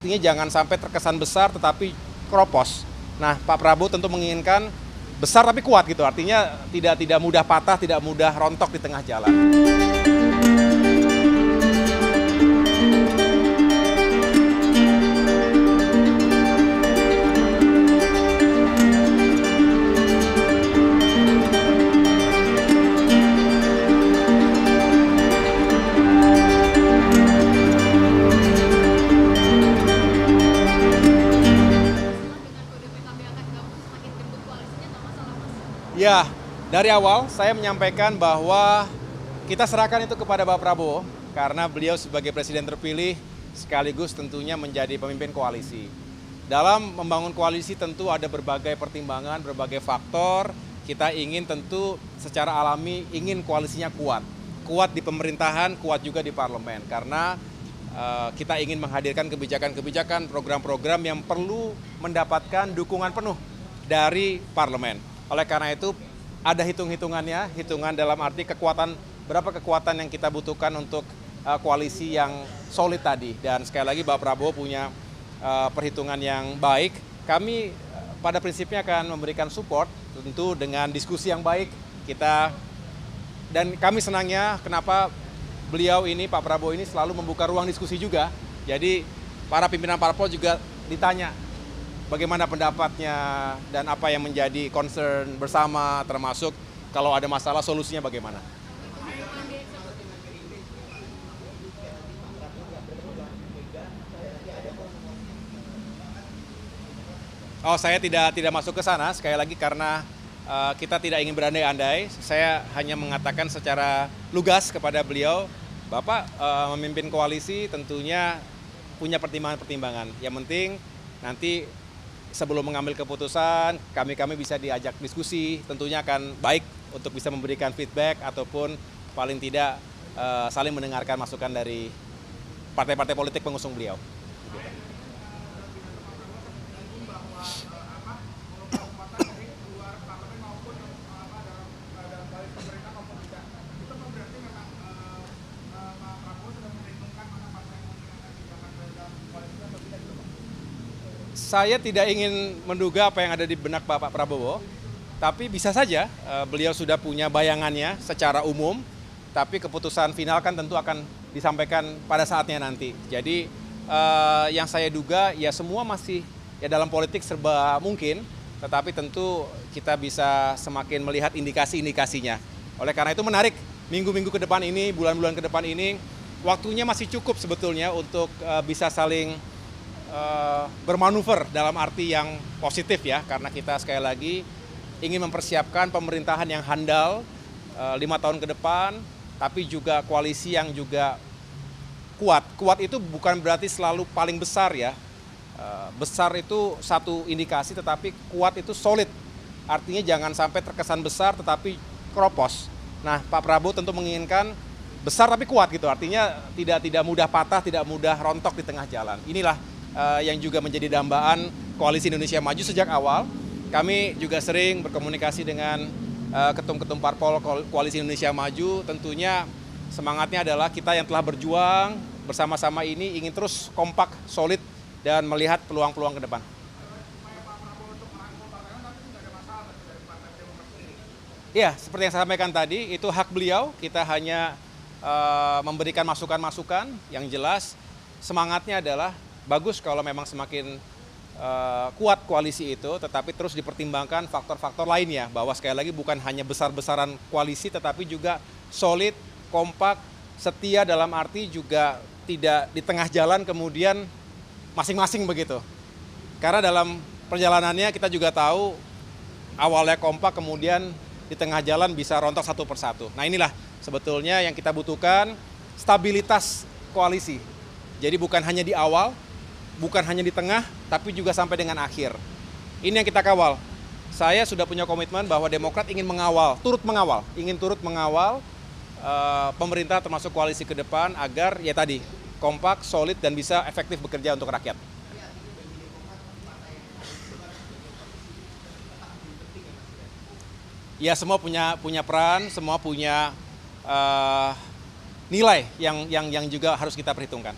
Artinya jangan sampai terkesan besar tetapi keropos. Nah, Pak Prabowo tentu menginginkan besar tapi kuat gitu. Artinya tidak mudah patah, tidak mudah rontok di tengah jalan. Ya, dari awal saya menyampaikan bahwa kita serahkan itu kepada Pak Prabowo karena beliau sebagai presiden terpilih sekaligus tentunya menjadi pemimpin koalisi. Dalam membangun koalisi tentu ada berbagai pertimbangan, berbagai faktor. Kita ingin tentu secara alami ingin koalisinya kuat. Kuat di pemerintahan, kuat juga di parlemen. Karena kita ingin menghadirkan kebijakan-kebijakan, program-program yang perlu mendapatkan dukungan penuh dari parlemen. Oleh karena itu ada hitung-hitungannya, hitungan dalam arti berapa kekuatan yang kita butuhkan untuk koalisi yang solid tadi. Dan sekali lagi Pak Prabowo punya perhitungan yang baik. Kami pada prinsipnya akan memberikan support tentu dengan diskusi yang baik. Dan kami senangnya kenapa beliau ini, Pak Prabowo ini selalu membuka ruang diskusi juga. Jadi para pimpinan parpol juga ditanya bagaimana pendapatnya dan apa yang menjadi concern bersama, termasuk kalau ada masalah solusinya bagaimana. Oh, saya tidak masuk ke sana sekali lagi karena kita tidak ingin berandai-andai. Saya hanya mengatakan secara lugas kepada beliau, Bapak memimpin koalisi tentunya punya pertimbangan-pertimbangan. Yang penting nanti sebelum mengambil keputusan, kami bisa diajak diskusi, tentunya akan baik untuk bisa memberikan feedback ataupun paling tidak saling mendengarkan masukan dari partai-partai politik pengusung beliau. Saya tidak ingin menduga apa yang ada di benak Bapak Prabowo, tapi bisa saja beliau sudah punya bayangannya secara umum, tapi keputusan final kan tentu akan disampaikan pada saatnya nanti. Jadi yang saya duga ya semua masih ya dalam politik serba mungkin, tetapi tentu kita bisa semakin melihat indikasi-indikasinya. Oleh karena itu menarik, minggu-minggu ke depan ini, bulan-bulan ke depan ini, waktunya masih cukup sebetulnya untuk bisa saling bermanuver dalam arti yang positif ya, karena kita sekali lagi ingin mempersiapkan pemerintahan yang handal 5 tahun ke depan, tapi juga koalisi yang juga kuat. Kuat itu bukan berarti selalu paling besar ya, besar itu satu indikasi, tetapi kuat itu solid, artinya jangan sampai terkesan besar tetapi keropos. Nah, Pak Prabowo tentu menginginkan besar tapi kuat gitu, artinya tidak mudah patah, tidak mudah rontok di tengah jalan. Inilah yang juga menjadi dambaan Koalisi Indonesia Maju sejak awal. Kami juga sering berkomunikasi dengan ketum-ketum parpol Koalisi Indonesia Maju. Tentunya semangatnya adalah kita yang telah berjuang bersama-sama ini ingin terus kompak, solid, dan melihat peluang-peluang ke depan. Ya, seperti yang saya sampaikan tadi, itu hak beliau. Kita hanya memberikan masukan-masukan yang jelas. Semangatnya adalah bagus kalau memang semakin kuat koalisi itu, tetapi terus dipertimbangkan faktor-faktor lainnya, bahwa sekali lagi bukan hanya besar-besaran koalisi, tetapi juga solid, kompak, setia dalam arti juga tidak di tengah jalan kemudian masing-masing begitu. Karena dalam perjalanannya kita juga tahu awalnya kompak kemudian di tengah jalan bisa rontok satu persatu. Nah inilah sebetulnya yang kita butuhkan, stabilitas koalisi. Jadi bukan hanya di awal, bukan hanya di tengah, tapi juga sampai dengan akhir. Ini yang kita kawal. Saya sudah punya komitmen bahwa Demokrat ingin ingin turut mengawal pemerintah termasuk koalisi ke depan agar ya tadi kompak, solid, dan bisa efektif bekerja untuk rakyat. Ya semua punya peran, semua punya nilai yang juga harus kita perhitungkan.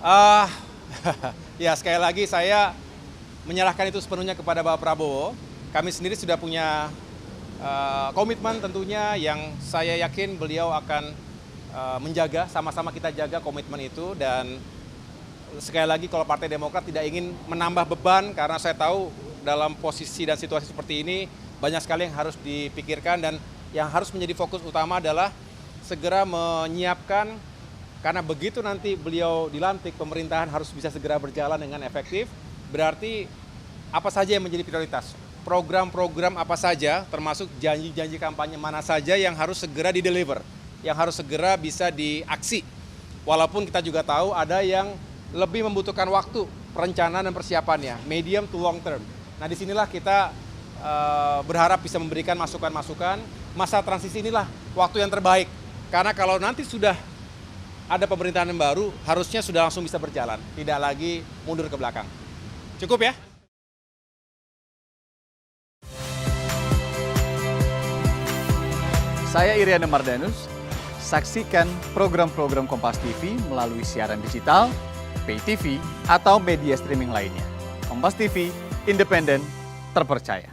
Ah, ya sekali lagi saya menyerahkan itu sepenuhnya kepada Bapak Prabowo. Kami sendiri sudah punya komitmen tentunya yang saya yakin beliau akan menjaga, sama-sama kita jaga komitmen itu. Dan sekali lagi kalau Partai Demokrat tidak ingin menambah beban, karena saya tahu dalam posisi dan situasi seperti ini banyak sekali yang harus dipikirkan, dan yang harus menjadi fokus utama adalah segera menyiapkan, karena begitu nanti beliau dilantik, pemerintahan harus bisa segera berjalan dengan efektif. Berarti apa saja yang menjadi prioritas? Program-program apa saja, termasuk janji-janji kampanye mana saja yang harus segera dideliver, yang harus segera bisa diaksi. Walaupun kita juga tahu ada yang lebih membutuhkan waktu perencanaan dan persiapannya, medium to long term. Nah, disinilah kita berharap bisa memberikan masukan-masukan. Masa transisi inilah waktu yang terbaik, karena kalau nanti sudah ada pemerintahan yang baru, harusnya sudah langsung bisa berjalan, tidak lagi mundur ke belakang. Cukup ya? Saya Iriana Mardanus. Saksikan program-program Kompas TV melalui siaran digital, pay TV, atau media streaming lainnya. Kompas TV, independen, terpercaya.